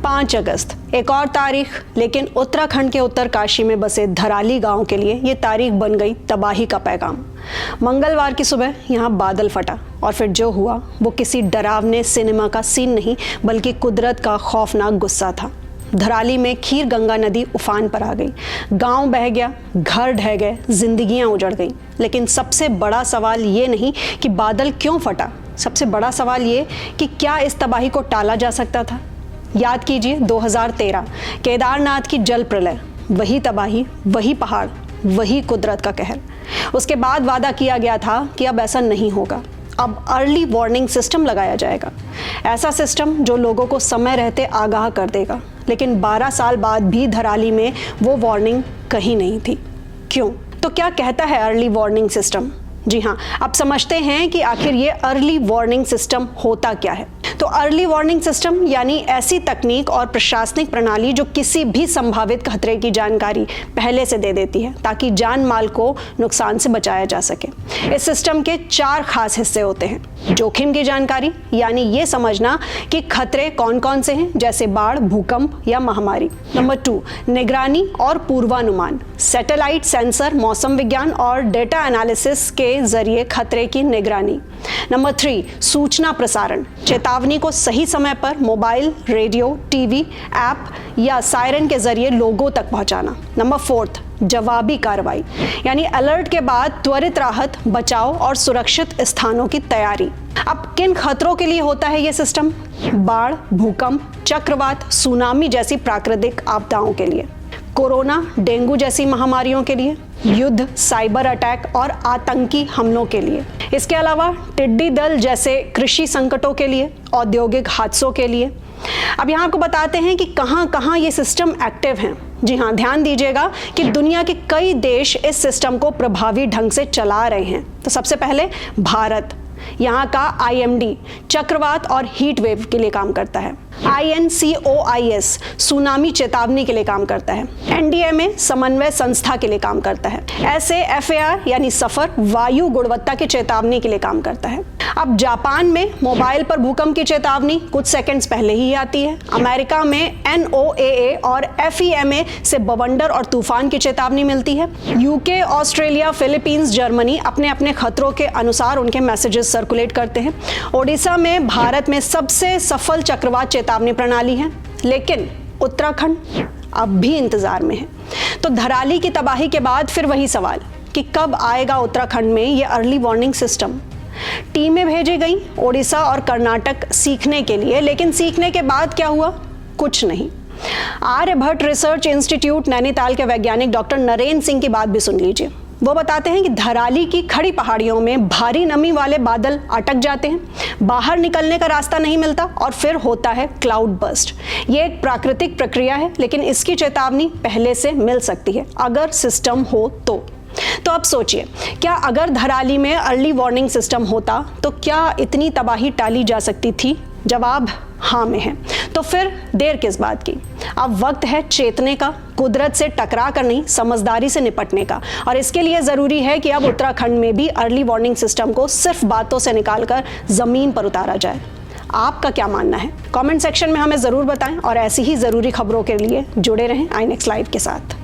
5 अगस्त, एक और तारीख, लेकिन उत्तराखंड के उत्तरकाशी में बसे धराली गांव के लिए ये तारीख बन गई तबाही का पैगाम। मंगलवार की सुबह यहाँ बादल फटा और फिर जो हुआ वो किसी डरावने सिनेमा का सीन नहीं बल्कि कुदरत का खौफनाक गुस्सा था। धराली में खीर गंगा नदी उफान पर आ गई, गांव बह गया, घर ढह गए, जिंदगियां उजड़ गईं। लेकिन सबसे बड़ा सवाल ये नहीं कि बादल क्यों फटा, सबसे बड़ा सवाल ये कि क्या इस तबाही को टाला जा सकता था। याद कीजिए 2013 केदारनाथ की जल प्रलय, वही तबाही, वही पहाड़, वही कुदरत का कहर। उसके बाद वादा किया गया था कि अब ऐसा नहीं होगा, अब अर्ली वार्निंग सिस्टम लगाया जाएगा, ऐसा सिस्टम जो लोगों को समय रहते आगाह कर देगा। लेकिन 12 साल बाद भी धराली में वो वार्निंग कहीं नहीं थी। क्यों? तो क्या कहता है अर्ली वार्निंग सिस्टम? जी हाँ, अब समझते हैं कि आखिर ये अर्ली वार्निंग सिस्टम होता क्या है। तो अर्ली वार्निंग सिस्टम यानी ऐसी तकनीक और प्रशासनिक प्रणाली जो किसी भी संभावित खतरे की जानकारी पहले से दे देती है ताकि जान माल को नुकसान से बचाया जा सके। इस सिस्टम के 4 खास हिस्से होते हैं। जोखिम की जानकारी, यानी ये समझना कि खतरे कौन कौन से हैं, जैसे बाढ़, भूकंप या महामारी। नंबर 2, निगरानी और पूर्वानुमान, सैटेलाइट सेंसर, मौसम विज्ञान और डेटा एनालिसिस के जरिए खतरे की निगरानी। नंबर 3, सूचना प्रसारण, चेतावनी को सही समय पर मोबाइल, रेडियो, टीवी, ऐप या सायरन के जरिए लोगों तक पहुंचाना। नंबर 4, जवाबी कार्रवाई, यानी अलर्ट के बाद त्वरित राहत, बचाव और सुरक्षित स्थानों की तैयारी। अब किन खतरों के लिए होता है ये सिस्टम? बाढ़, भूकंप, चक्रवात, सुनामी जैसी प्राकृतिक आपदाओं के लिए, कोरोना, डेंगू जैसी महामारियों के लिए, युद्ध, साइबर अटैक और आतंकी हमलों के लिए। इसके अलावा टिड्डी दल जैसे कृषि संकटों के लिए, औद्योगिक हादसों के लिए। अब यहाँ आपको बताते हैं कि कहाँ कहाँ ये सिस्टम एक्टिव हैं। जी हाँ, ध्यान दीजिएगा कि दुनिया के कई देश इस सिस्टम को प्रभावी ढंग से चला रहे हैं। तो सबसे पहले भारत, यहाँ का IMD चक्रवात और हीट वेव के लिए काम करता है। INCOIS सुनामी चेतावनी के लिए काम करता है। NDMA समन्वय संस्था के लिए काम करता है। SAFAR यानी सफर वायु गुणवत्ता की चेतावनी के लिए काम करता है। अब जापान में मोबाइल पर भूकंप की चेतावनी कुछ सेकंड्स पहले ही आती है। अमेरिका में NOAA और FEMA से बवंडर और तूफान की चेतावनी मिलती है। UK, ऑस्ट्रेलिया, फिलीपींस, जर्मनी अपने अपने खतरों के अनुसार उनके मैसेजेस सर्कुलेट करते हैं। ओडिशा में भारत में सबसे सफल चक्रवात चेतावनी प्रणाली है। लेकिन उत्तराखंड अब भी इंतजार में है। तो धराली की तबाही के बाद फिर वही सवाल कि कब आएगा उत्तराखंड में ये अर्ली वार्निंग सिस्टम। टीमें भेजी गई ओडिशा और कर्नाटक सीखने के लिए, लेकिन सीखने के बाद क्या हुआ? कुछ नहीं। आर्यभट्ट रिसर्च इंस्टीट्यूट नैनीताल के वैज्ञानिक डॉक्टर नरेंद्र सिंह की बात भी सुन लीजिए। वो बताते हैं कि धराली की खड़ी पहाड़ियों में भारी नमी वाले बादल अटक जाते हैं, बाहर निकलने का रास्ता नहीं मिलता और फिर होता है क्लाउड बर्स्ट। ये एक प्राकृतिक प्रक्रिया है, लेकिन इसकी चेतावनी पहले से मिल सकती है अगर सिस्टम हो तो अब सोचिए, क्या अगर धराली में अर्ली वार्निंग सिस्टम होता तो क्या इतनी तबाही टाली जा सकती थी? जवाब हाँ में है। तो फिर देर किस बात की? अब वक्त है चेतने का, कुदरत से टकरा कर नहीं, समझदारी से निपटने का। और इसके लिए जरूरी है कि अब उत्तराखंड में भी अर्ली वार्निंग सिस्टम को सिर्फ बातों से निकालकर जमीन पर उतारा जाए। आपका क्या मानना है? कमेंट सेक्शन में हमें जरूर बताएं और ऐसी ही जरूरी खबरों के लिए जुड़े रहें iNext Live के साथ।